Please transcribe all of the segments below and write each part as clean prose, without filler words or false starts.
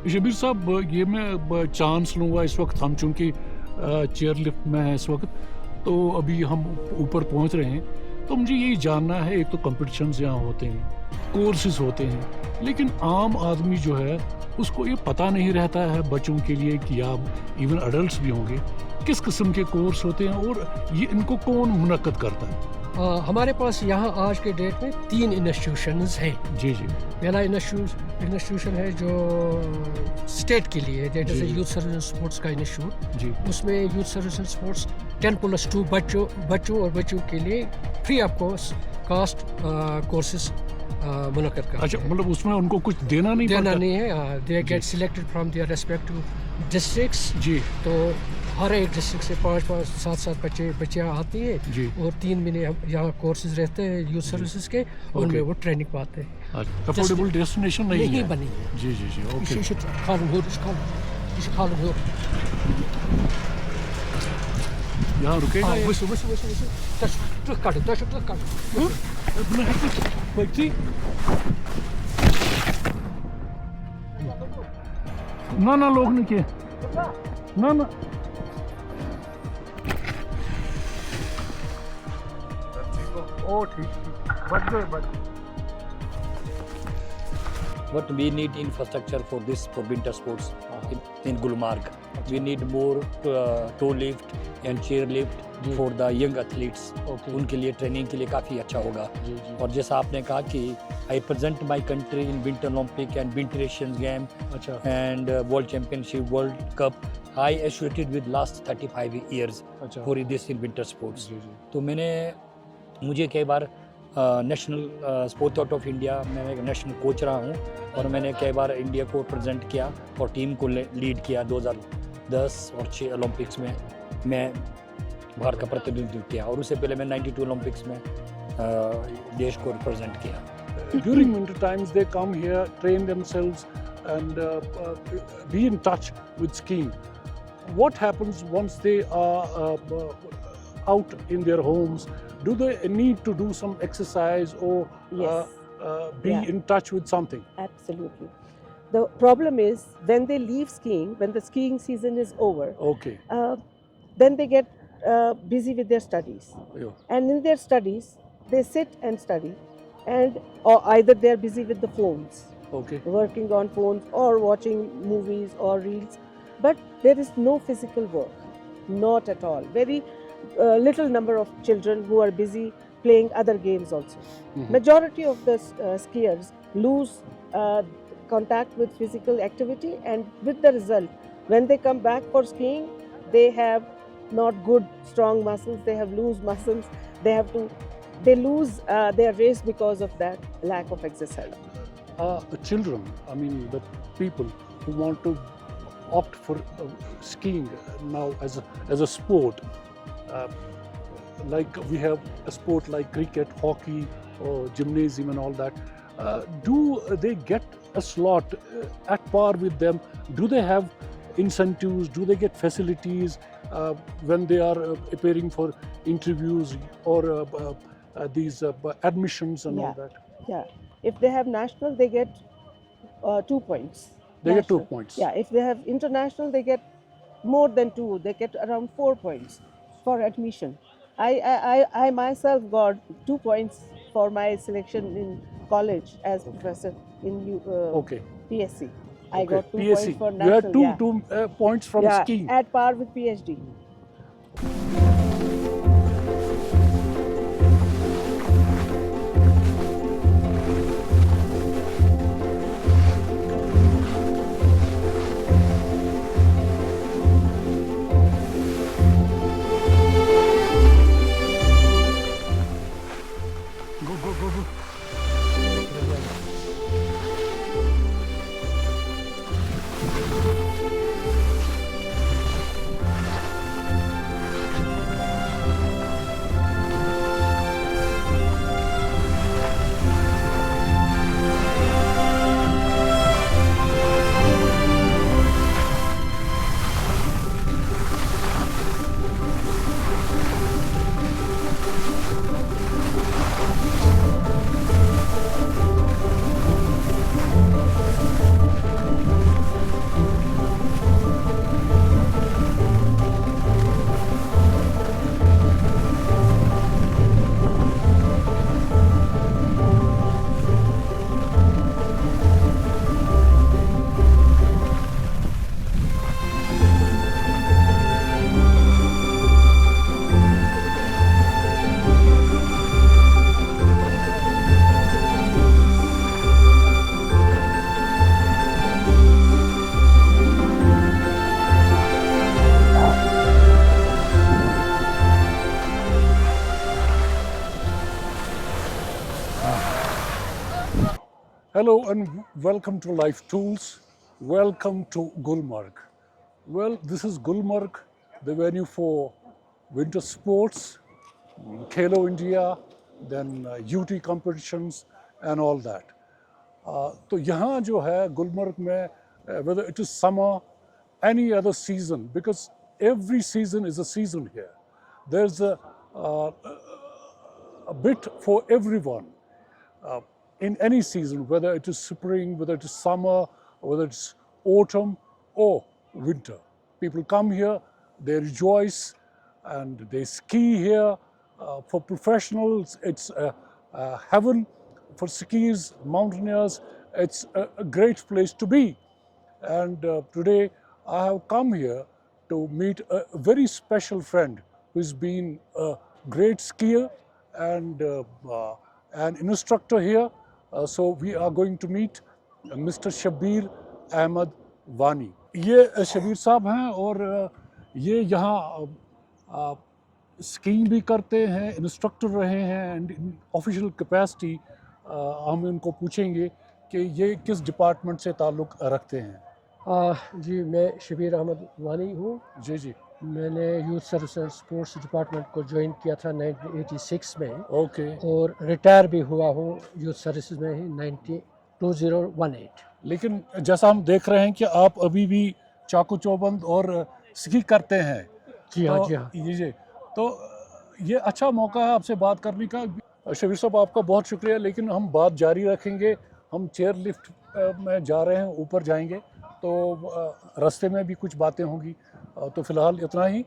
शबीर साहब, ये मैं चांस लूँगा इस वक्त, हम चूँकि चेयर लिफ्ट में हैं इस वक्त, तो अभी हम ऊपर पहुँच रहे हैं, तो मुझे यही जानना है, एक तो कंपटीशंस यहाँ होते हैं, कोर्सेज होते हैं, लेकिन आम आदमी जो है उसको ये पता नहीं रहता है बच्चों के लिए कि या इवन अडल्ट्स भी होंगे, किस किस्म के कोर्स होते हैं और ये इनको कौन मुनक्कद करता है? हमारे पास यहाँ आज के डेट में 3 इंस्टीट्यूशंस हैं। जी जी। पहला इंस्टीट्यूशन है जो स्टेट के लिए, that is youth service and sports का इंस्टीट्यूट जी। उसमें यूथ सर्विस एंड स्पोर्ट्स 10+2 बच्चों और बच्चों के लिए फ्री ऑफ कास्ट कोर्सेज मुनक्कद करते हैं। अच्छा, मतलब उसमें उनको कुछ देना नहीं है, they get selected from their respective districts. जी। तो हर एक डिस्ट्रिक्ट से 5-5 7-7 बच्चियाँ आती हैं जी। और 3 महीने यहाँ कोर्सेज रहते हैं यूथ सर्विसेज के, उनमें वो ट्रेनिंग पाते हैं। अफोर्डेबल डेस्टिनेशन नहीं बनी है। जी जी जी। ओके। यहाँ रुकेगा ये? ना ना लोग नहीं किए ना ना। ओ ठीक बच गए। But we need infrastructure for this, for winter sports in Gulmarg. We need more toe lift and chair lift for the young athletes. उनके लिए ट्रेनिंग के लिए काफ़ी अच्छा होगा। और जैसा आपने कहा कि I represent my country in Winter Olympic and Winter Asian Game and World Championship, World Cup. I associated with last 35 years for this in winter sports. तो मुझे कई बार national sports authority of India में एक national coach रहा हूँ और मैंने कई बार इंडिया को प्रेजेंट किया और टीम को लीड किया। 2010 और 6 ओलंपिक्स में मैं भारत का प्रतिनिधित्व किया और उससे पहले मैं 92 ओलंपिक्स में देश को रिप्रेजेंट किया। During winter times they come here, train themselves and be in touch with skiing. What happens once they are out in their homes? Do they need to do some exercise or be in touch with something? Absolutely. The problem is when they leave skiing, when the skiing season is over, then they get busy with their studies. And in their studies, they sit and study, or either they are busy with the phones, working on phones or watching movies or reels. But there is no physical work, not at all. Very little number of children who are busy playing other games also. Majority of the skiers lose contact with physical activity, and with the result, when they come back for skiing, they have not good strong muscles, they have loose muscles, they lose their race because of that lack of exercise. The children, I mean the people who want to opt for skiing now as a sport, like we have a sport like cricket, hockey, or gymnasium and all that, do they get a slot at par with them? Do they have incentives? Do they get facilities when they are appearing for interviews or these admissions and all that? Yeah, if they have national, they get 2 points. They get 2 points. Yeah, if they have international, they get more than 2. They get around 4 points for admission. I myself got 2 points for my selection in college as professor in PSC. I got 2 points for national. You had two points from skiing. At par with PhD. Hello and welcome to Life Tools. Welcome to Gulmarg. Well, this is Gulmarg, the venue for winter sports, Khelo India, then UT competitions and all that. تو یہاں جو ہے گلمرگ میں whether it is summer, any other season, because every season is a season here. There's a bit for everyone. In any season, whether it is spring, whether it is summer, whether it's autumn or winter. People come here, they rejoice, and they ski here. For professionals, it's heaven. For skiers, mountaineers, it's a great place to be. And today, I have come here to meet a very special friend who's been a great skier and an instructor here. So we are going to meet Mr. Shabir Ahmed Wani. یہ شبیر صاحب ہیں اور یہ یہاں skiing بھی کرتے ہیں, instructor رہے ہیں, اینڈ آفیشیل کیپیسٹی ہم ان کو پوچھیں گے کہ یہ کس ڈپارٹمنٹ سے تعلق رکھتے ہیں. جی میں شبیر احمد وانی ہوں. جی جی. میں نے youth service and sports department کو جوائن کیا تھا 1986 میں. اوکے. اور ریٹائر بھی ہوا ہوں یوتھ سروسز میں ہی 2018. لیکن جیسا ہم دیکھ رہے ہیں کہ آپ ابھی بھی چاقو چوبند اور اسکی کرتے ہیں. جی ہاں جی ہاں. جی تو یہ اچھا موقع ہے آپ سے بات کرنے کا. شبیر صاحب آپ کا بہت شکریہ, لیکن ہم بات جاری رکھیں گے. ہم چیئر لفٹ میں جا رہے ہیں, اوپر جائیں گے تو راستے میں بھی کچھ باتیں ہوں گی. تو فی الحال اتنا ہی.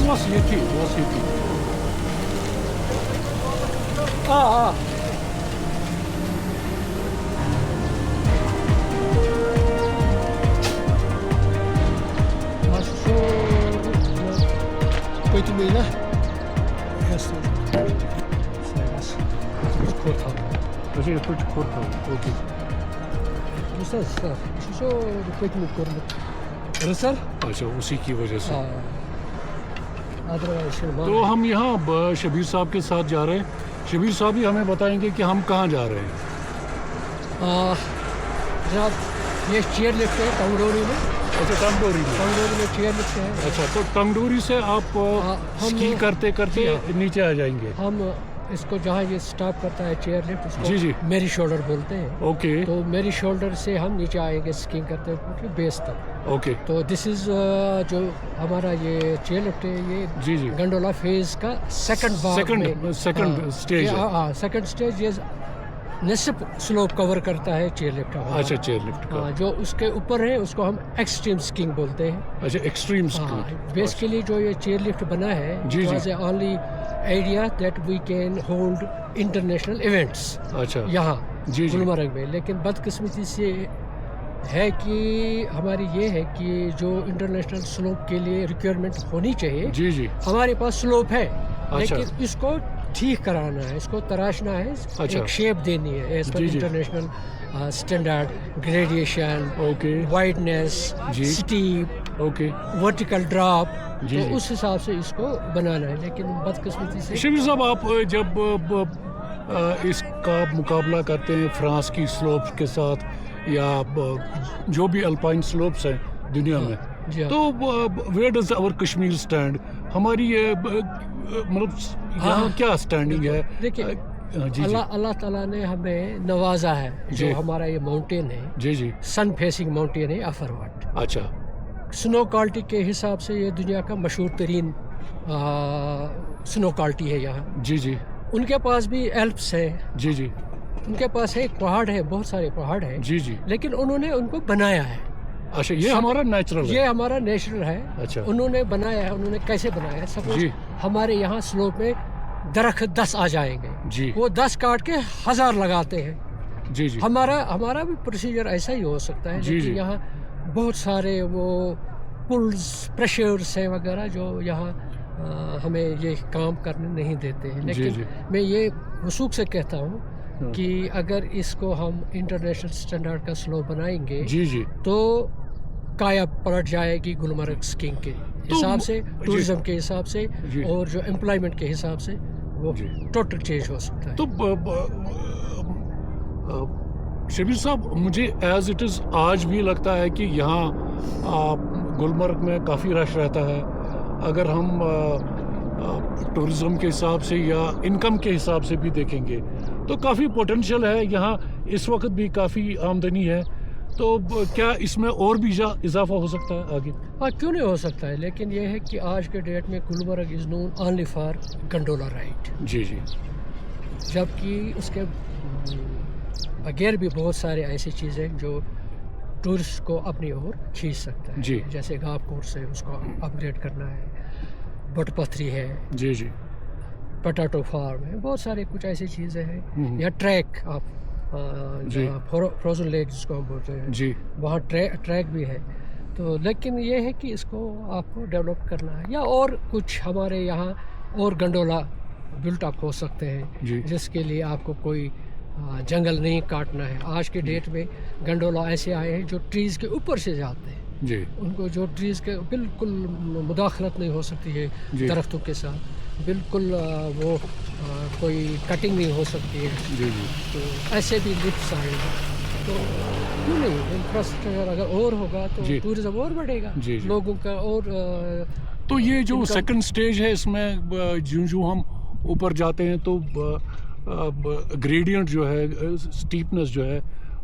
Was yeti. Put me in. Yes. Okay, put okay. شو پوچھ میں کرنا سر. اچھا اسی کی وجہ سے. ادروائز تو ہم یہاں شبیر صاحب کے ساتھ جا رہے ہیں शबीर साहब ही हमें बताएंगे कि हम कहाँ जा रहे हैं। जनाब ये चेयर लिफ्ट है टंगडोरी में। अच्छा, टंगडोरी में चेयर लिफ्ट है। अच्छा, तो टंगडोरी से आप स्की करते करते नीचे आ जाएंगे। हम इसको जहाँ ये स्टॉप करता है चेयर लिफ्ट, उसको जी जी मेरी शोल्डर बोलते हैं। ओके, तो मेरी शोल्डर से हम नीचे आएंगे स्कीइंग करते हुए बेस तक। ओके, तो दिस इज़ जो हमारा ये चेयर लिफ्ट है, ये जी जी गंडोला फेज का सेकंड सेकंड स्टेज है। हाँ, सेकंड स्टेज ये निस्फ स्लोप कवर करता है चेयर लिफ्ट। अच्छा, चेयर लिफ्ट का। जो उसके ऊपर है उसको हम एक्सट्रीम स्कीइंग बोलते हैं। अच्छा, एक्सट्रीम स्कीइंग। बेसिकली जो ये चेयर लिफ्ट बना है, जी जी, only idea that we can hold international events अच्छा यहाँ जी जी गुलमर्ग में। लेकिन बदकिस्मती से है कि हमारी ये है कि जो इंटरनेशनल स्लोप के लिए रिक्वायरमेंट होनी चाहिए, जी जी, हमारे पास स्लोप है, अच्छा, लेकिन इसको ठीक कराना है, इसको तराशना है, अच्छा, एक शेप देनी है एज पर जी जी, international standard, gradation, okay, wideness, जी, स्टीप, ओके, वर्टिकल ड्रॉप, जी तो जी। उस हिसाब से इसको बनाना है। लेकिन बदकिस्मती से शबीर साहब, आप जब इसका मुकाबला करते हैं फ्रांस की स्लोप्स के साथ या जो भी अल्पाइन स्लोप्स हैं दुनिया में, जी हाँ। तो where does our Kashmir stand? हमारी मतलब यहाँ क्या स्टैंडिंग है? देखिए, जी जी अल्लाह ताला ने हमें नवाजा है, जी। जो हमारा ये माउंटेन है, जी जी, सन फेसिंग माउंटेन है अफरवट। अच्छा, स्नो क्वालिटी के हिसाब से ये दुनिया का मशहूर तरीन स्नो क्वालिटी है यहाँ। जी जी, उनके पास भी एल्प्स है, जी जी, उनके पास एक पहाड़ है, बहुत सारे पहाड़ हैं, जी जी, लेकिन उन्होंने उनको बनाया है। अच्छा, ये हमारा नेचुरल ये है। हमारा नेचुरल है, अच्छा, उन्होंने बनाया है। उन्होंने कैसे बनाया है? जी। सपोज हमारे यहाँ स्लोप में दरख्त 10 आ जाएंगे, जी, वो 10 काट के 1000 लगाते हैं। जी जी, हमारा भी प्रोसीजर ऐसा ही हो सकता है, जी, लेकिन जी। यहाँ बहुत सारे वो पुल्स, प्रेशर्स हैं वगैरह, जो यहाँ हमें ये काम करने नहीं देते हैं। जी, लेकिन जी। मैं ये वसूख से कहता हूँ हाँ। कि अगर इसको हम इंटरनेशनल स्टैंडर्ड का स्लोप बनाएंगे, जी जी, तो काया पलट जाएगी गुलमर्ग स्कीइंग के हिसाब से, टूरिज्म के हिसाब से, जी। और जो एम्प्लॉयमेंट के हिसाब से वो जी। टोटल चेंज हो सकता है। तो शबीर साहब, मुझे एज इट इज़ आज भी लगता है कि यहाँ गुलमर्ग में काफ़ी रश रहता है। अगर हम टूरिज़्म के हिसाब से या इनकम के हिसाब से भी देखेंगे तो काफ़ी पोटेंशियल है यहाँ, इस वक्त भी काफ़ी आमदनी है। तो क्या इसमें और भी इजाफा हो सकता है आगे? हाँ, क्यों नहीं हो सकता है, लेकिन ये है कि आज के डेट में Gulmarg is known only for gondola ride, जी जी, जबकि उसके बगैर भी बहुत सारे ऐसी चीज़ें जो टूरिस्ट को अपनी ओर खींच सकता है। जी। जैसे गाफ कोर्स है, उसको अपग्रेड करना है, बटपथरी है, जी जी, पोटैटो फार्म है, बहुत सारे कुछ ऐसी चीज़ें हैं। हम्म। या ट्रैक, आप जी। फ्रोजन लेक जिसको हम बोलते हैं, जी, वहाँ ट्रैक भी है। तो लेकिन ये है कि इसको आपको डेवलप करना है, या और कुछ हमारे यहाँ और गंडोला बिल्ट अप हो सकते हैं, जी। जिसके लिए आपको कोई जंगल नहीं काटना है। आज के डेट में गंडोला ऐसे आए हैं जो ट्रीज़ के ऊपर से जाते हैं, जी, उनको जो ट्रीज़ के बिल्कुल मुदाखलत नहीं हो सकती है जी। दरख्तों के साथ, बिल्कुल वो कोई कटिंग नहीं हो सकती है। जी जी, तो ऐसे भी लिफ्ट्स आएंगे, तो क्यों नहीं, इंफ्रास्ट्रक्चर अगर और होगा तो जी। टूरिज्म और बढ़ेगा, जी, जी। लोगों का और तो ये जो इनका- सेकंड स्टेज है, इसमें जो हम ऊपर जाते हैं तो ग्रेडियंट जो है, स्टीपनेस जो है,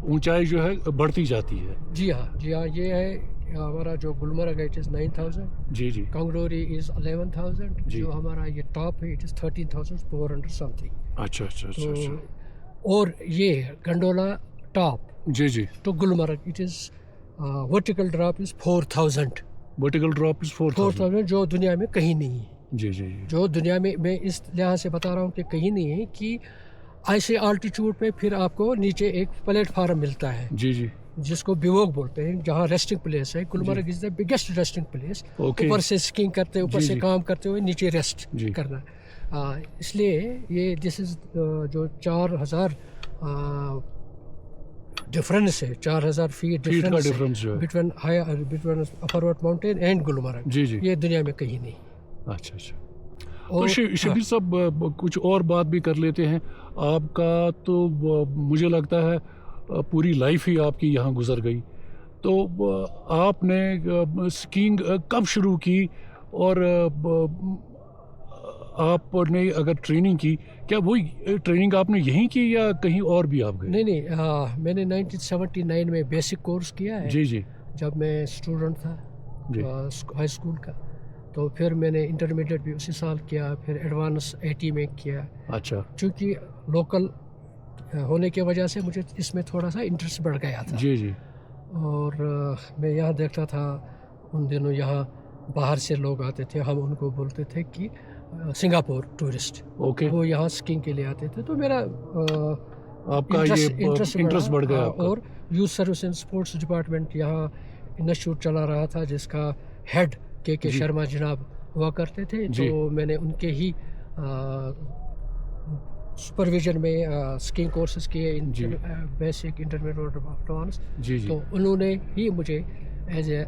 ऊंचाई जो है बढ़ती जाती है। जी हाँ, ये है हमारा जो गुलमर्ग है, इट इज़ 9000, जी जी, कांगडोरी इज़ 11,000, जी। जो हमारा ये टॉप है इट इज़ 13,400 समथिंग। अच्छा अच्छा अच्छा अच्छा, तो और ये गंडोला टॉप जी जी, तो Gulmarg it is vertical drop is 4000, vertical drop is 4000। जो दुनिया में कहीं नहीं है। जी जी जी, जो दुनिया में, मैं इस लिहाज से बता रहा हूँ कि कहीं नहीं है कि ऐसे आल्टीट्यूड पे फिर आपको नीचे एक प्लेटफार्म मिलता है, जी जी, जिसको बिवोक बोलते हैं, जहाँ रेस्टिंग प्लेस है। Gulmarg is the biggest resting place. Okay. ऊपर से स्कीइंग करते, ऊपर जी, से जी। काम करते हुए नीचे रेस्ट जी। करना। इसलिए ये दिस इज जो 4000 डिफरेंस है, 4000 फीट फीट का डिफरेंस जो है। बिटवीन अफरवट माउंटेन एंड गुलमर्ग, जी जी, ये दुनिया में कहीं नहीं। अच्छा अच्छा। تو شبیر صاحب کچھ اور بات بھی کر لیتے ہیں. آپ کا تو مجھے لگتا ہے پوری لائف ہی آپ کی یہاں گزر گئی. تو آپ نے اسکیئنگ کب شروع کی اور آپ نے اگر ٹریننگ کی کیا وہی ٹریننگ آپ نے یہیں کی یا کہیں اور بھی آپ گئے؟ نہیں میں نے 1979 میں بیسک کورس کیا ہے. جی جی. جب میں اسٹوڈنٹ تھا ہائی اسکول کا. تو پھر میں نے انٹرمیڈیٹ بھی اسی سال کیا, پھر ایڈوانس 80 میں کیا. اچھا. چونکہ لوکل ہونے کی وجہ سے مجھے اس میں تھوڑا سا انٹرسٹ بڑھ گیا تھا. جی جی. اور میں یہاں دیکھتا تھا ان دنوں یہاں باہر سے لوگ آتے تھے, ہم ان کو بولتے تھے کہ سنگاپور ٹورسٹ. اوکے. وہ یہاں اسکیئنگ کے لیے آتے تھے. تو میرا آپ کا یہ انٹرسٹ بڑھ گیا. اور youth service and sports department یہاں انسٹیٹیوٹ چلا رہا تھا جس کا ہیڈ کے شرما جناب ہوا کرتے تھے. تو میں نے ان کے ہی سپرویژن میں اسکیئنگ کورسز کیے, بیسک انٹرمیڈیٹ اور ایڈوانس. تو انہوں نے ہی مجھے ایز اے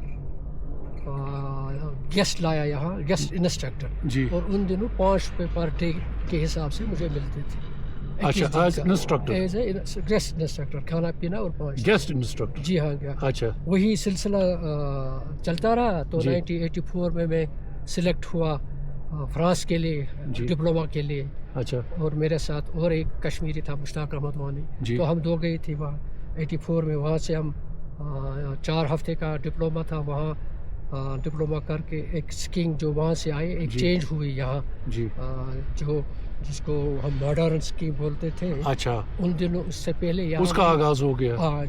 گیسٹ لایا یہاں, گیسٹ انسٹرکٹر. اور ان دنوں 5 روپے پر ڈے کے حساب سے مجھے ملتے تھے. اچھا, as instructor. As a guest instructor, کھانا پینا اور 5 گیسٹ انسٹرکٹر. جی ہاں. اچھا. وہی سلسلہ چلتا رہا. تو 1984 میں سلیکٹ ہوا فرانس کے لیے ڈپلوما کے لیے. اچھا. اور میرے ساتھ اور ایک کشمیری تھا, مشتاق احمد وانی. تو ہم 2 گئے تھے وہاں 84 میں. وہاں سے ہم 4 ہفتے کا ڈپلوما تھا, وہاں ڈپلوما کر کے ایک اسکیئنگ جو وہاں سے آئے ایک چینج ہوئی یہاں, جو جس کو ہم ماڈرن اسکیئنگ بولتے تھے. اچھا. ان دنوں اس سے پہلے یہاں اس کا آغاز ہو گیا. ہاں,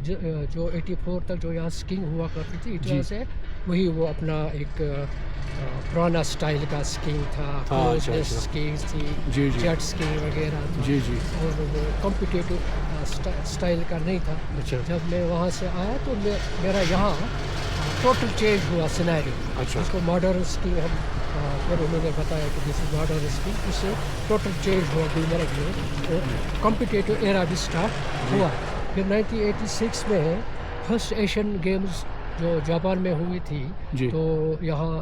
جو 84 تک جو یہاں اسکیئنگ ہوا کرتی تھی اس وجہ سے وہی وہ اپنا ایک پرانا اسٹائل کا اسکیئنگ تھا. اسکیئنگ تھی, جیٹ اسکیئنگ وغیرہ. جی جی. اور وہ کمپٹیٹو اسٹائل کا نہیں تھا. جب میں وہاں سے آیا تو میرا یہاں ٹوٹل چینج ہوا سینیریو. اچھا. اس کو ماڈرن اسکیئنگ ہم پھر انہوں نے بتایا کہ دس از ماڈرن اسکیئنگ. اس سے ٹوٹل چینج ہوا گلمرگ میں, اور کمپٹیٹو ایرا بھی اسٹارٹ ہوا. پھر 1986 میں فرسٹ ایشین گیمز جو جاپان میں ہوئی تھی, تو یہاں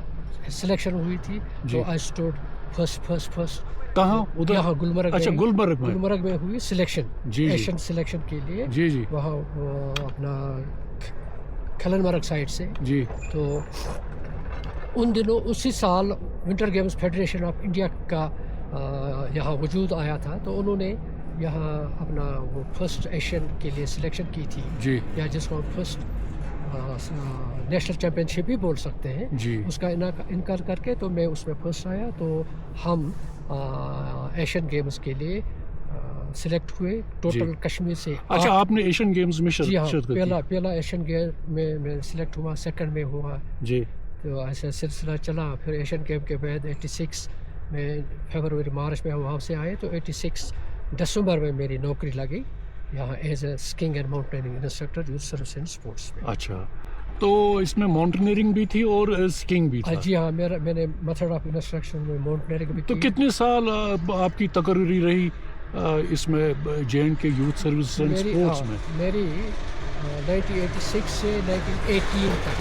سلیکشن ہوئی تھی. تو آئی اسٹوڈ فرسٹ. کہاں؟ ادھر. یہاں گلمرگ. اچھا, گلمرگ میں ہوئی سلیکشن ایشین سلیکشن کے لیے. جی جی. وہاں اپنا کھلن مرگ سائڈ سے. جی. تو ان دنوں اسی سال winter games federation of India کا یہاں وجود آیا تھا. تو انہوں نے یہاں اپنا وہ فرسٹ ایشین کے لیے سلیکشن کی تھی. جی. یا جس کو فرسٹ نیشنل چیمپئن شپ بھی بول سکتے ہیں. جی. اس کا انکار کر کے تو میں اس میں فرسٹ آیا. تو ہم ایشین گیمز کے لیے سلیکٹ ہوئے ٹوٹل کشمیر سے. اچھا, آپ نے ایشین گیمز میں شرکت کی؟ پہلا ایشین گیم میں سلیکٹ ہوا, سیکنڈ میں ہوا. جی. تو ایسا سلسلہ چلا. پھر ایشین گیم کے بعد 86 میں فیبروری مارچ میں ہم وہاں سے آئے. تو 86 دسمبر میں میری نوکری لگی یہاں as a skiing and mountaineering instructor youth service and sports میں. اچھا. تو اس میں ماؤنٹینئرنگ بھی تھی اور اسکیئنگ بھی تھا؟ جی ہاں, میں نے میتھڈ آف انسٹرکشن میں ماؤنٹینئرنگ بھی. تو کتنے سال آپ کی تقرری رہی اس میں JNK کے یوتھ سروس اینڈ اسپورٹس میں؟ میری 1986 سے 1918 تک.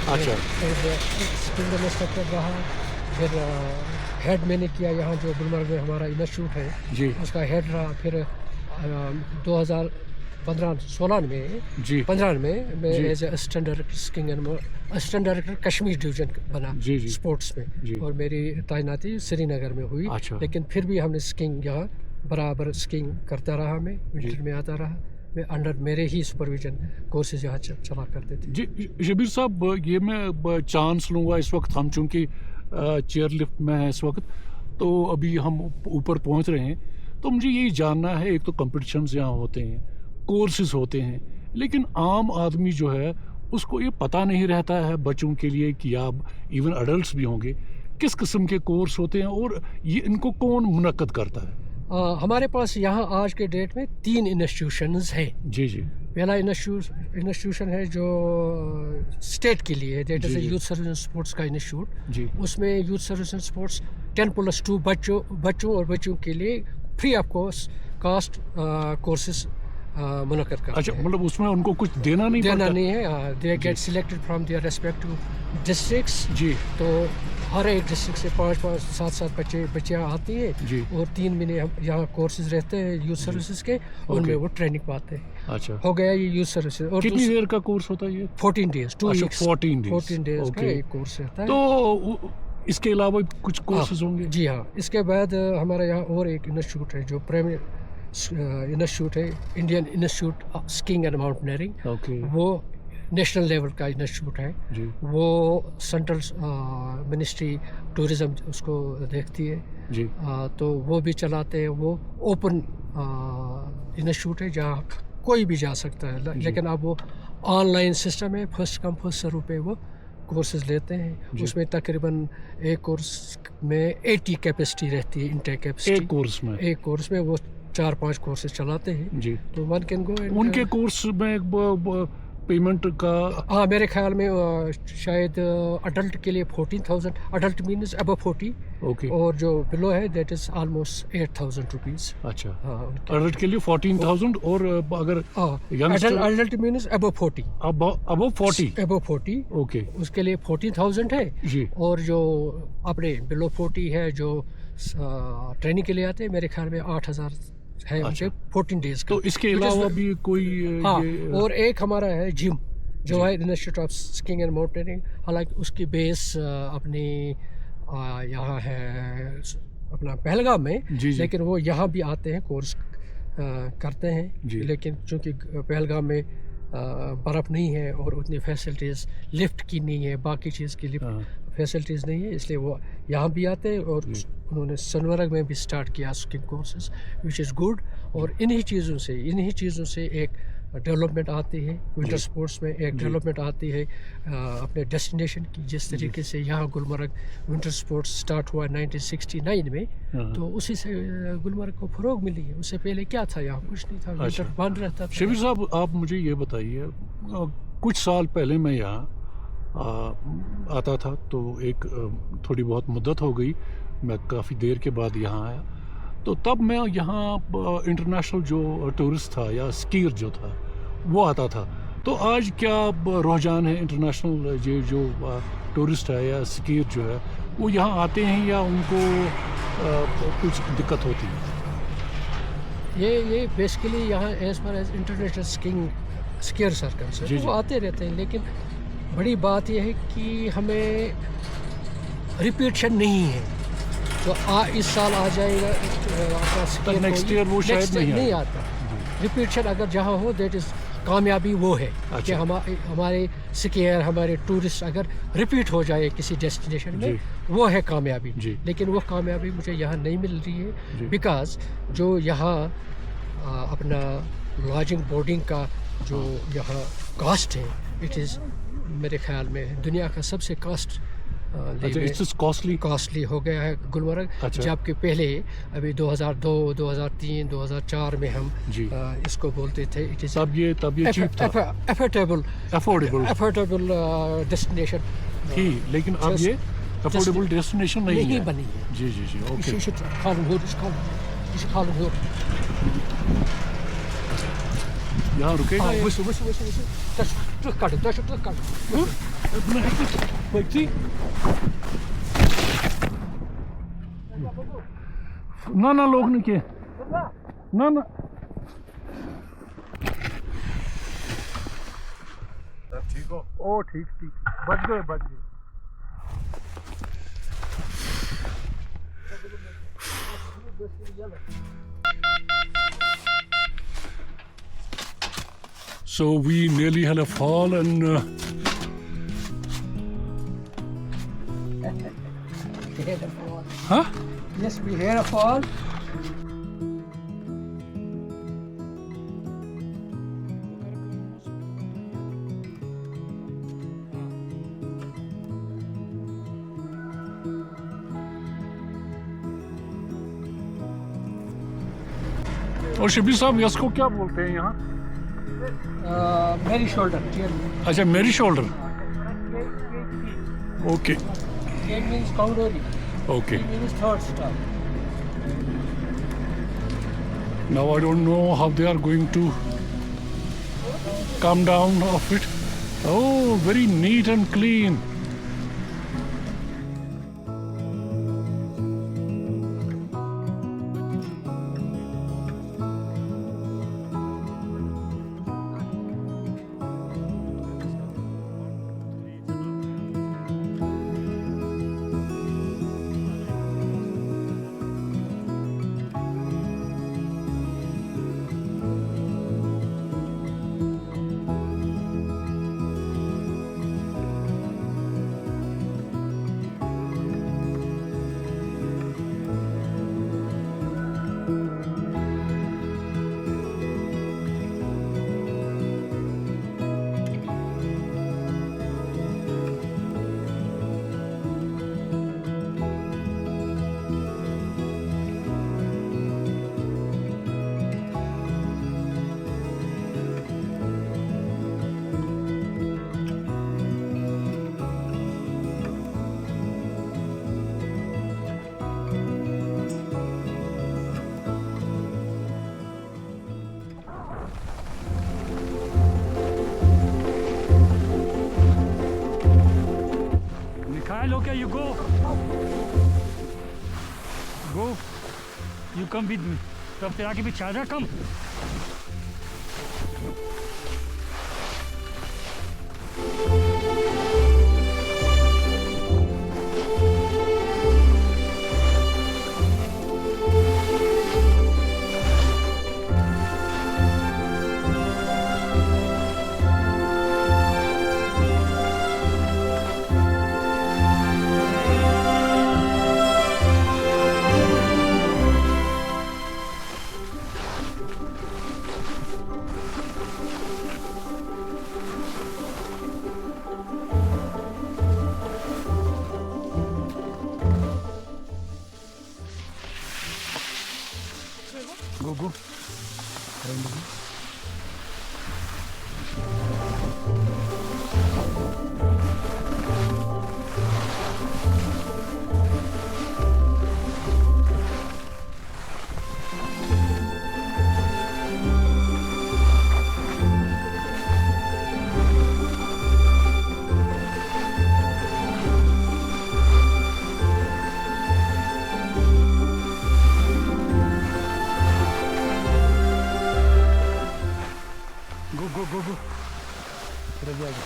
اچھا. اسکیئنگ انسٹرکٹر رہا. پھر ہیڈ میں نے کیا یہاں جو گلمرگ میں ہمارا انسٹیٹیوٹ ہے. جی. اس کا ہیڈ رہا. پھر 2015-16 میں 15 میں as a assistant director skiing and assistant director Kashmir division بنا اسپورٹس میں. اور میری تعیناتی سری نگر میں ہوئی. لیکن پھر بھی ہم نے اسکیئنگ یہاں برابر اسکیئنگ کرتا رہا. میں ونٹر میں آتا رہا. میں انڈر میرے ہی سپرویژن کورسز یہاں چلا کرتے تھے. جی شبیر صاحب, یہ میں چانس لوں گا اس وقت, ہم چونکہ چیئر لفٹ میں ہیں اس وقت, تو ابھی ہم اوپر پہنچ رہے ہیں. تو مجھے یہی جاننا ہے, ایک تو کمپٹیشنز یہاں ہوتے ہیں, کورسز ہوتے ہیں, لیکن عام آدمی جو ہے اس کو یہ پتہ نہیں رہتا ہے بچوں کے لیے کہ یا ایون ایڈلٹس بھی ہوں گے کس قسم کے کورس ہوتے ہیں اور یہ ان کو کون منعقد کرتا ہے. ہمارے پاس یہاں آج کے ڈیٹ میں 3 انسٹیٹیوشنز ہیں. جی جی. پہلا انسٹیٹیوشن ہے جو اسٹیٹ کے لیے ہے, that is a youth service and sports کا انسٹیٹیوٹ. جی. اس میں یوتھ سروس اینڈ اسپورٹس 10+2 بچوں اور بچوں کے لیے فری آف کاسٹ کورسز मुनक़द करते अच्छा, हैं। मतलब उसमें उनको कुछ देना नहीं देना पड़ता? नहीं है, they get selected from their respective districts. जी तो हर एक डिस्ट्रिक्ट से 5-5 7-7 बच्चियाँ आती हैं जी। और 3 महीने यहाँ कोर्सेज रहते हैं यूथ सर्विसेज के, उनमें वो ट्रेनिंग पाते हैं। अच्छा, हो गया ये यूथ सर्विसेज। और कितनी देर का कोर्स होता है ये? 14 डेज, 2 अच्छा, वीक्स, 14 डेज का ओके। एक कोर्स रहता है। तो इसके अलावा कुछ कोर्सेज होंगे? जी हाँ, इसके बाद हमारा यहाँ और एक इंस्टीट्यूट है जो प्राइमरी इंस्टीट्यूट है, Indian institute of skiing and mountaineering. Okay वो नेशनल लेवल का इंस्टीट्यूट है। जी वो सेंट्रल मिनिस्ट्री टूरिज़म उसको देखती है। जी तो वो भी चलाते हैं। वो ओपन इंस्टीट्यूट है जहाँ कोई भी जा सकता है, लेकिन अब वो ऑनलाइन सिस्टम है, फर्स्ट कम फर्स्ट सर्व पे वो कोर्सेज लेते हैं। उसमें तकरीबन एक कोर्स में 80 कैपेसिटी रहती है, इंटेक कैपेसिटी। एक कोर्स में वो 4-5 कोर्सेज चलाते हैं। जी। तो वन कैन गो। उनके कोर्स में पेमेंट का? हाँ, मेरे ख्याल में शायद अडल्ट के लिए 14,000, अडल्ट मीन्स अबव 40। ओके। और जो बिलो है दैट इज ऑलमोस्ट 8,000 रुपीज़। अच्छा, हाँ, अडल्ट के लिए 14,000 और अगर adult means above 40। Above 40? Above 40 okay, उसके लिए 14,000 है जी। और जो अपने बिलो 40 है जो ट्रेनिंग के लिए आते हैं, मेरे ख्याल में 8,000 है उनके 14 डेज का। तो इसके अलावा भी कोई हाँ, और एक हमारा है जिम जो है institute of skiing and mountaineering. हालांकि उसकी बेस अपनी यहाँ है अपना पहलगाम में, लेकिन वो यहाँ भी आते हैं, कोर्स करते हैं। लेकिन चूँकि पहलगाम में बर्फ़ नहीं है और उतनी फैसिलिटीज़ लिफ्ट की नहीं है, बाकी चीज़ की लिफ्ट फैसिलिटीज़ नहीं है, इसलिए वो यहाँ भी आते हैं। और उन्होंने सोनमर्ग में भी स्टार्ट किया skiing courses, which is good. और इन्हीं चीज़ों से एक डेवलपमेंट आती है, विंटर स्पोर्ट्स में एक डेवलपमेंट आती है अपने डेस्टिनेशन की। जिस तरीके से यहाँ गुलमर्ग विंटर स्पोर्ट्स स्टार्ट हुआ 1969 में, तो उसी से गुलमर्ग को फ़रोग मिली है। उससे पहले क्या था, यहाँ कुछ नहीं था, विंटर बंद रहता था। शबीर साहब, आप मुझे ये बताइए, कुछ साल पहले मैं यहाँ आता था, तो एक थोड़ी बहुत मुद्दत हो गई, मैं काफ़ी देर के बाद यहाँ आया, तो तब मैं यहाँ इंटरनेशनल जो टूरिस्ट था या स्कीर जो था वो आता था। तो आज क्या रुझान है इंटरनेशनल जो टूरिस्ट है या स्कीर जो है वो यहाँ आते हैं या उनको कुछ दिक्कत होती है? ये बेसिकली यहाँ as far as international skier circles है, वो आते रहते हैं। लेकिन बड़ी बात यह है कि हमें रिपीटेशन नहीं है। तो इस साल आ जाएगा, तो नेक्स्ट ईयर वो शायद नहीं आता। रिपीटेशन अगर जहाँ हो, दैट इज़ कामयाबी वो है। अच्छा। कि हमारे स्कीयर, हमारे टूरिस्ट अगर रिपीट हो जाए किसी डेस्टिनेशन में, वो है कामयाबी। लेकिन वो कामयाबी मुझे यहाँ नहीं मिल रही है, बिकॉज जो यहाँ अपना लॉजिंग बोर्डिंग का जो यहाँ कॉस्ट है, इट इज़ मेरे ख्याल में दुनिया का सबसे कॉस्टली हो गया है गुलमर्ग। अच्छा। जबकि पहले अभी 2002, 2003, 2004 में हम इसको बोलते थे इट इज़ तब ये चीप था, अफोर्डेबल डेस्टिनेशन थी, लेकिन अब ये अफोर्डेबल डेस्टिनेशन नहीं बनी है। जी ओके। यहाँ रुकेगा ना लोग नहीं किए ना ठीक हो? ओ ठीक बच गए। So we nearly had a fall and huh? Yes, we had a fall. और शबीर साहब, इसको क्या बोलते हैं यहाँ? मेरी शोल्डर। अच्छा, मेरी shoulder. Okay. It means Kaudori. Okay. It means third star. Now I don't know how they are going to come down off it. Oh, very neat and clean. Mikhail, okay, you go. Go. You come with me. तब तेरा के पीछे आ जा, come. Go, go. Go. इधर भी आ जा.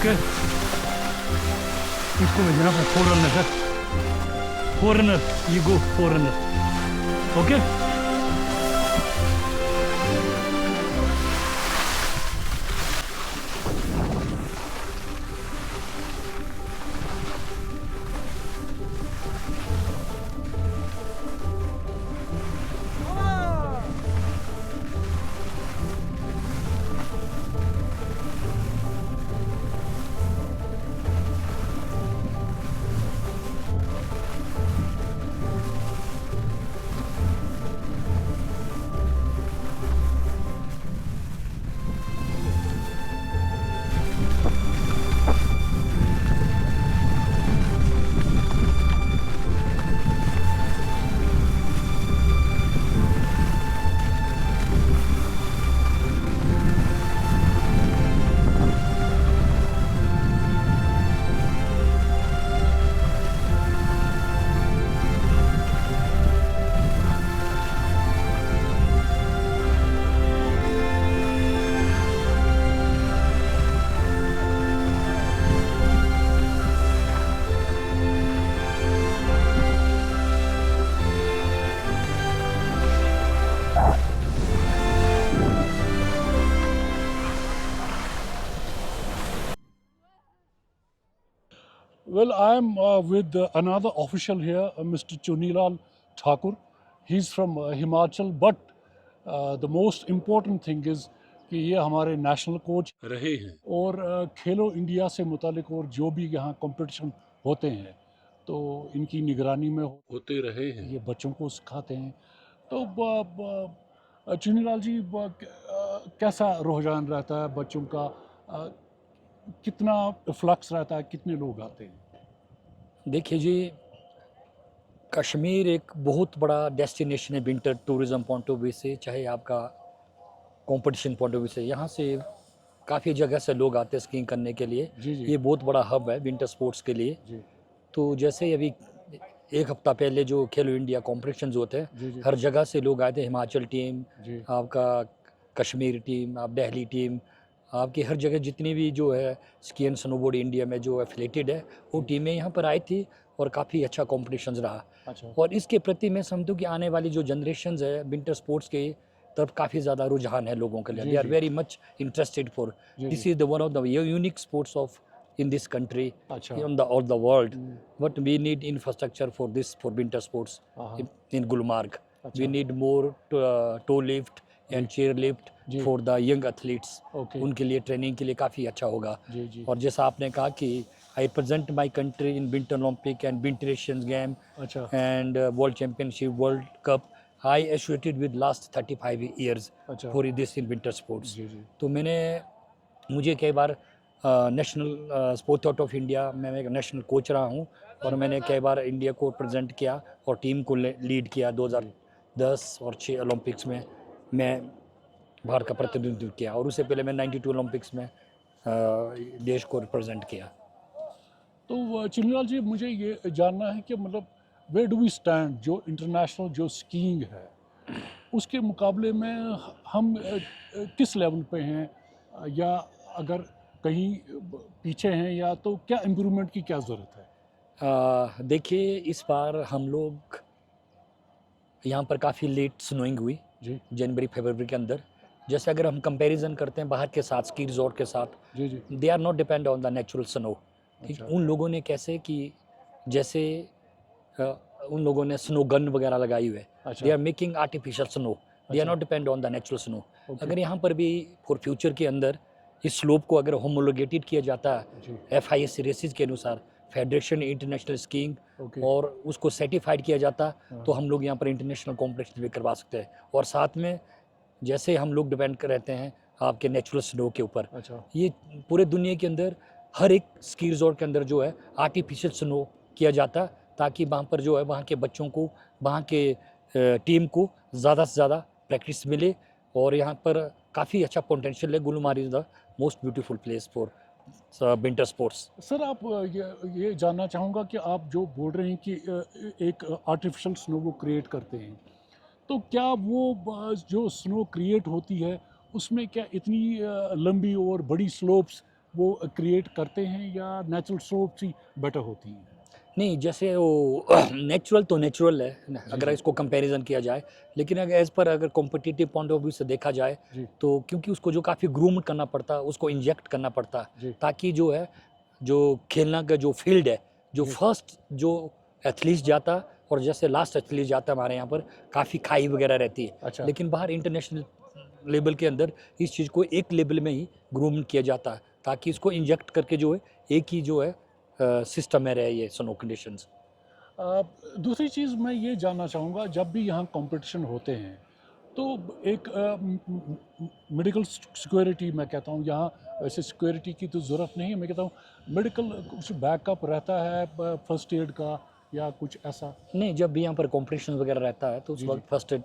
Okay. इसको भेजना है foreigner है. Foreigner, you go foreigner. Okay. I'm with another official here, Mr. Chunilal Thakur. He's from Himachal, but the most important thing is کہ یہ ہمارے نیشنل کوچ رہے ہیں اور کھیلو انڈیا سے متعلق اور جو بھی یہاں کمپٹیشن ہوتے ہیں تو ان کی نگرانی میں ہوتے رہے ہیں، یہ بچوں کو سکھاتے ہیں. تو چنی لال جی کیسا رجحان رہتا ہے بچوں کا، کتنا فلکس رہتا ہے، کتنے لوگ آتے ہیں؟ دیکھیے جی، کشمیر ایک بہت بڑا ڈیسٹینیشن ہے winter tourism point of view سے، چاہے آپ کا کمپٹیشن پوائنٹ آف ویو سے. یہاں سے کافی جگہ سے لوگ آتے ہیں اسکیئنگ کرنے کے لیے. یہ بہت بڑا ہب ہے ونٹر سپورٹس کے لیے. تو جیسے ابھی ایک ہفتہ پہلے جو کھیلو انڈیا کمپٹیشنز ہوتے ہیں، ہر جگہ سے لوگ آئے تھے. ہماچل ٹیم، آپ کا کشمیر ٹیم، آپ دہلی ٹیم، آپ کی ہر جگہ جتنی بھی جو ہے اسکی اینڈ سنو بورڈ انڈیا میں جو ایفیلیٹڈ ہے وہ ٹیمیں یہاں پر آئی تھی اور کافی اچھا کمپٹیشنز رہا. اور اس کے پرتی میں سمجھوں کہ آنے والی جو جنریشنز ہے ونٹر سپورٹس کے طرف کافی زیادہ رجحان ہے لوگوں کے لیے. They are very much interested for this is the one of the unique sports of in this country, on the world. But we need infrastructure for this, for winter sports in Gulmarg. We need more toe lift and chair lift for the young athletes. ان کے لیے training کے لیے کافی اچھا ہوگا. اور جیسا آپ نے کہا کہ I represent my country in Winter Olympic and Winter Asian Game and World Championship, World Cup. I associated with last 35 years for this in winter sports. تو مجھے کئی بار national sport out of India میں ایک national coach رہا ہوں اور میں نے کئی بار انڈیا کو پریزنٹ کیا اور ٹیم کو لیڈ کیا. 2010 اور 6 اولمپکس میں بھارت کا پرتیندھتو کیا اور اس سے پہلے میں 92 اولمپکس میں دیش کو ریپرزینٹ کیا. تو چنی لال جی مجھے یہ جاننا ہے کہ مطلب ویئر ڈو وی اسٹینڈ، جو انٹرنیشنل جو اسکیئنگ ہے اس کے مقابلے میں ہم کس لیول پہ ہیں، یا اگر کہیں پیچھے ہیں، یا تو کیا امپرومنٹ کی کیا ضرورت ہے؟ دیکھیے اس بار ہم لوگ یہاں پر کافی لیٹ سنوئنگ ہوئی جنوری فیبروری کے اندر. جیسے اگر ہم کمپیریزن کرتے ہیں باہر کے ساتھ اسکی ریزورٹ کے ساتھ، they are not depend on the natural snow. ان لوگوں نے کیسے کہ جیسے ان لوگوں نے سنو گن وغیرہ لگائی ہوئے، they are making artificial snow, they are not depend on the natural snow. اگر یہاں پر بھی فور فیوچر کے اندر اس سلوپ کو اگر ہومولوگیٹڈ کیا جاتا ہے FIS ریسز کے انوسار، فیڈریشن انٹرنیشنل اسکیئنگ، اور اس کو سرٹیفائڈ کیا جاتا تو ہم لوگ یہاں پر انٹرنیشنل کمپٹیشن بھی کروا سکتے ہیں. اور ساتھ میں جیسے ہم لوگ ڈیپینڈ رہتے ہیں آپ کے نیچرل سنو کے اوپر، یہ پورے دنیا کے اندر ہر ایک اسکی ریزورٹ کے اندر جو ہے آرٹیفیشل سنو کیا جاتا تاکہ وہاں پر جو ہے وہاں کے بچوں کو، وہاں کے ٹیم کو زیادہ سے زیادہ پریکٹس ملے. اور یہاں پر کافی اچھا پوٹینشیل ہے. Gulmarg is the most beautiful place for winter sports. Sir آپ یہ جاننا چاہوں گا کہ آپ جو بول رہے ہیں کہ ایک آرٹیفیشل سنو وہ کریٹ کرتے ہیں، تو کیا وہ جو سنو کریٹ ہوتی ہے اس میں کیا اتنی لمبی اور بڑی سلوپس وہ کریٹ کرتے ہیں، یا نیچرل سلوپس ہی بیٹر ہوتی ہیں؟ نہیں، جیسے وہ نیچرل تو نیچرل ہے اگر اس کو کمپیریزن کیا جائے، لیکن اگر ایز پر اگر کمپٹیٹیو پوائنٹ آف ویو سے دیکھا جائے تو کیونکہ اس کو جو کافی گروم کرنا پڑتا ہے، اس کو انجیکٹ کرنا پڑتا تاکہ جو ہے جو کھیلنا کا جو فیلڈ ہے، جو فرسٹ جو ایتھلیٹ جاتا اور جیسے لاسٹ ایتھلیٹ جاتا ہے ہمارے یہاں پر کافی کھائی وغیرہ رہتی ہے. لیکن باہر انٹرنیشنل لیول کے اندر اس چیز کو ایک لیول میں ہی گروم کیا جاتا ہے تاکہ اس کو انجیکٹ کر کے جو ہے ایک ہی جو ہے سسٹم میں رہے یہ سنو کنڈیشنز. دوسری چیز میں یہ جاننا چاہوں گا، جب بھی یہاں کمپٹیشن ہوتے ہیں تو ایک میڈیکل سیکورٹی، میں کہتا ہوں یہاں ویسے سیکورٹی کی تو ضرورت نہیں ہے، میں کہتا ہوں میڈیکل کچھ بیک اپ رہتا ہے فرسٹ ایڈ کا یا کچھ ایسا؟ نہیں، جب بھی یہاں پر کمپٹیشن وغیرہ رہتا ہے تو اس وقت فرسٹ ایڈ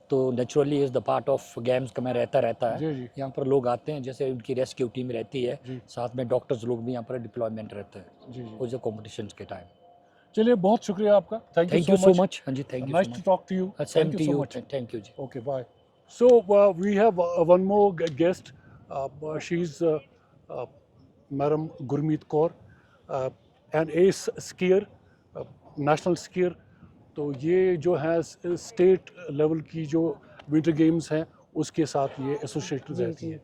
تو naturally is the part of games کا میں رہتا ہے. یہاں پر لوگ آتے ہیں، جیسے ان کی ریسکیو ٹیم رہتی ہے، ساتھ میں ڈاکٹرز لوگ بھی یہاں پر ڈپلائمنٹ رہتے ہیں اس کمپٹیشنز کے ٹائم. چلیے بہت شکریہ آپ کا. Thank you so much. ہاں جی، thank you. Nice to talk to you. Same to you. Thank you جی. Okay, bye. So we have one more guest. She's Madam Gurmeet Kaur, an ace skier, national skier. تو یہ جو ہے state level کی جو winter games ہیں اس کے ساتھ یہ ایسوسیٹڈ رہتی ہے.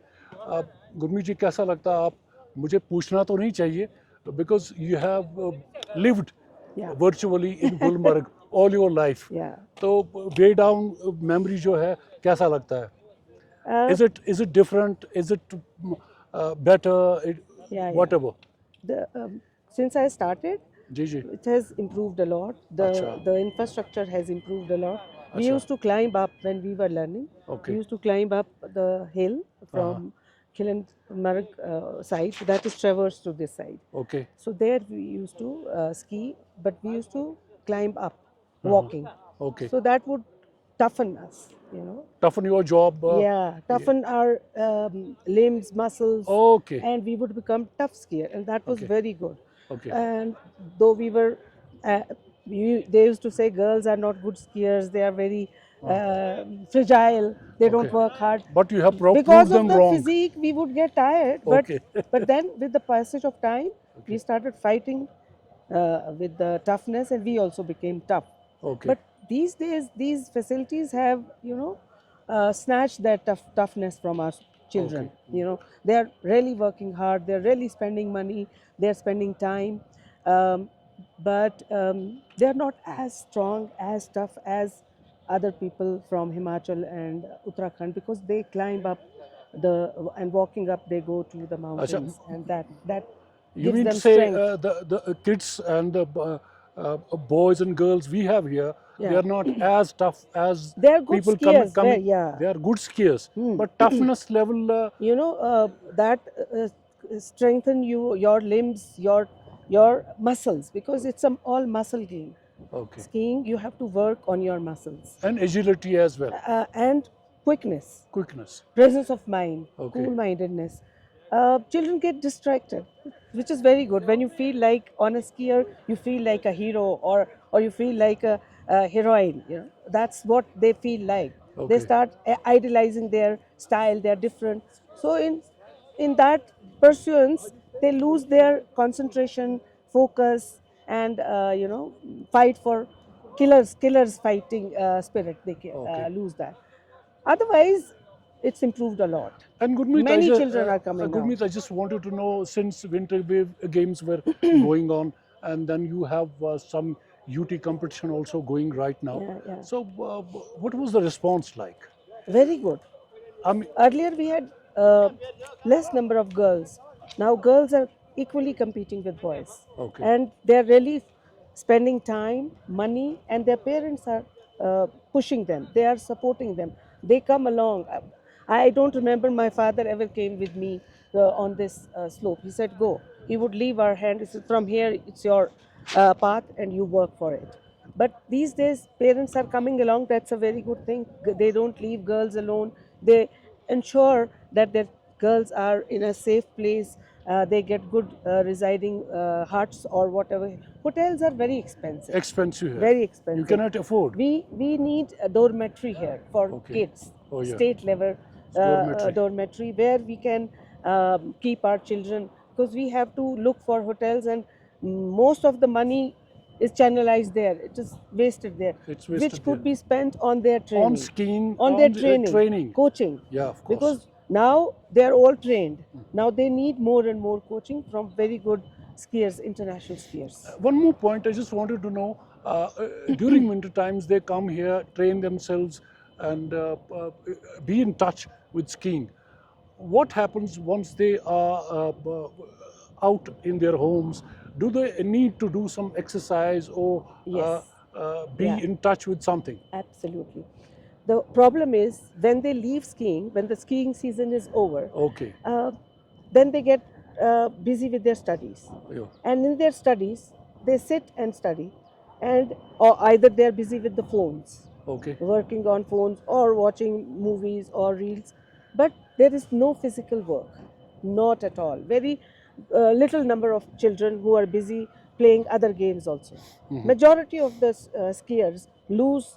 گرمیت جی کیسا لگتا ہے؟ آپ، مجھے پوچھنا تو نہیں چاہیے because you have lived Yeah. virtually in Gulmarg all your life. Yeah. तो way down memory जो है कैसा लगता है? Uh, Is it different? Is it better? yeah, Whatever. The since I started, ji ji. it has improved a lot. Acha. The infrastructure has improved a lot. We Acha. used to climb up when we were learning. Okay. We used to climb up the hill from Kilanmarg side that is traversed to this side. Okay. So there we used to ski, but we used to climb up, walking. Okay. So that would toughen us, you know. Toughen your job. Yeah, toughen our limbs, muscles, Okay. and we would become tough skier, and that was Okay. very good. Okay. And though we were, they used to say girls are not good skiers; they are very fragile. They don't Okay. work hard. But you have proved Because of them the wrong. physique, we would get tired. But Okay. but then with the passage of time, we started fighting with the toughness, and we also became tough. Okay. But these days, these facilities have, you know, snatched that toughness from our children. Okay. You know, they are really working hard. They're really spending money. They're spending time, but they are not as strong, as tough as other people from Himachal and Uttarakhand, because they climb up and walking up, they go to the mountains, and that You gives mean them to say strength. the kids and the boys and girls we have here, they Yeah. are not as tough as They are good people skiers, coming. yeah. They are good skiers, Hmm. but toughness level. You know, that strengthen your limbs, your muscles, because it's all muscle game. Okay. Skiing, you have to work on your muscles, And agility as well. and quickness, Quickness. presence of mind, Okay. cool-mindedness. Children get distracted, which is very good. When you feel like on a skier, you feel like a hero, or you feel like a heroine. You know, that's what they feel like. Okay. They start idolizing their style. They are different. So in that pursuance, they lose their concentration, focus, and you know, fight for killers fighting spirit. They Okay. lose that. Otherwise, it's improved a lot. And Gurmeet, Many children are coming now. Gurmeet, I just wanted to know, since Winter Wave Games were going on, and then you have some UT competition also going right now. Yeah. So, what was the response like? Very good. I mean, Earlier we had less number of girls. Now girls are equally competing with boys. Okay. And they're really spending time, money, and their parents are pushing them. They are supporting them. They come along. I don't remember my father ever came with me on this slope. He said, go. He would leave our hand. He said, from here, it's your path and you work for it. But these days, parents are coming along. That's a very good thing. They don't leave girls alone. They ensure that their girls are in a safe place. They get good residing huts or whatever. Hotels are very expensive. expensive here. Very expensive. You cannot afford. We need a dormitory here for Okay. kids, Oh, yeah. state level dormitory where we can keep our children, because we have to look for hotels, and most of the money is channelized there. It is wasted there, It's wasted which could there. be spent on their training, On skiing, on their the, training. coaching. Yeah, of course. Because now they are all trained. Now they need more and more coaching from very good skiers, international skiers. One more point I just wanted to know, during winter times they come here, train themselves, and be in touch with skiing. What happens once they are out in their homes? Do they need to do some exercise or Yes. be Yeah. in touch with something? Absolutely. The problem is when they leave skiing, when the skiing season is over, Okay. then they get busy with their studies. Yeah. And in their studies, they sit and study, or either they are busy with the phones, Okay. working on phones or watching movies or reels, but there is no physical work, not at all. Very little number of children who are busy playing other games also. Majority of the skiers lose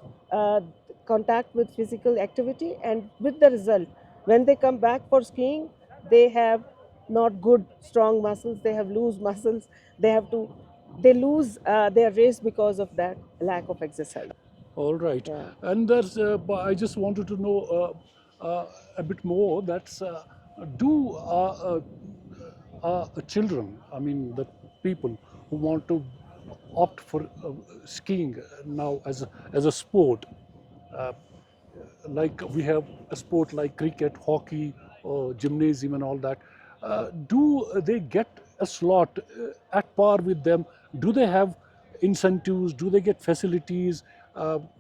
contact with physical activity, and with the result, when they come back for skiing, they have not good strong muscles, they have loose muscles, they lose their race because of that lack of exercise. All right. Yeah. And there's, I just wanted to know a bit more. That's children, I mean, the people who want to opt for skiing now as a sport, like we have a sport like cricket, hockey, or gymnasium and all that, do they get a slot at par with them? Do they have incentives? Do they get facilities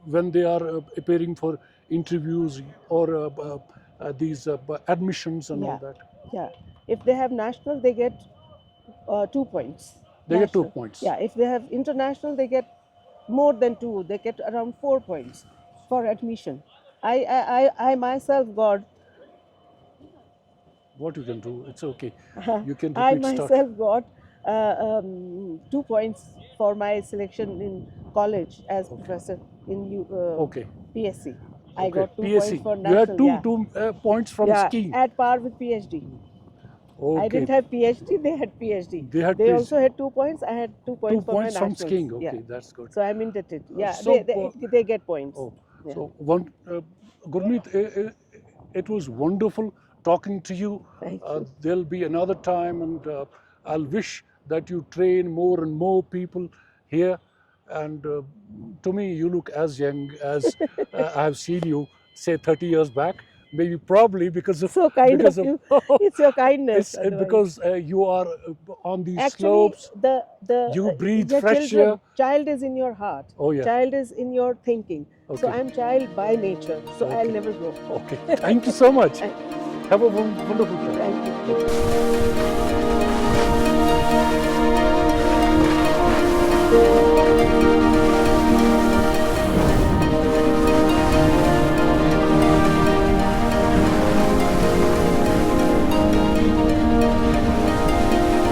when they are appearing for interviews or these admissions and all that? Yeah. If they have national, they get 2 points. They get 2 National. points. Yeah. If they have international, they get more than 2. They get around 4 points for admission. I myself got. What you can do, it's okay. You can I repeat start. myself got 2 points for my selection in college as professor in Okay. PSC. I Okay. got 2 PSC. points for You national. had two yeah. 2 points from yeah, skiing. at par with PhD. Okay. I didn't have PhD, they had PhD. They had They PhD. also had 2 points, I had 2 points 2 for my points from nationals. skiing. Okay, Yeah. that's good. So I'm indebted. Yeah, So, they get points. Oh, Yeah. so Gurmeet, it was wonderful talking to you. Thank you. There'll be another time, and I'll wish that you train more and more people here. And to me, you look as young as I have seen you, say 30 years back. Maybe probably because of So kind because of you. It's your kindness. it's because you are on these Actually, slopes. the You breathe your fresh children, air. Child is in your heart. Oh yeah. Child is in your thinking. So Okay. I'm child by nature. So I'll Okay. never grow. Okay. Thank you so much. Thank Have a wonderful time. Thank you.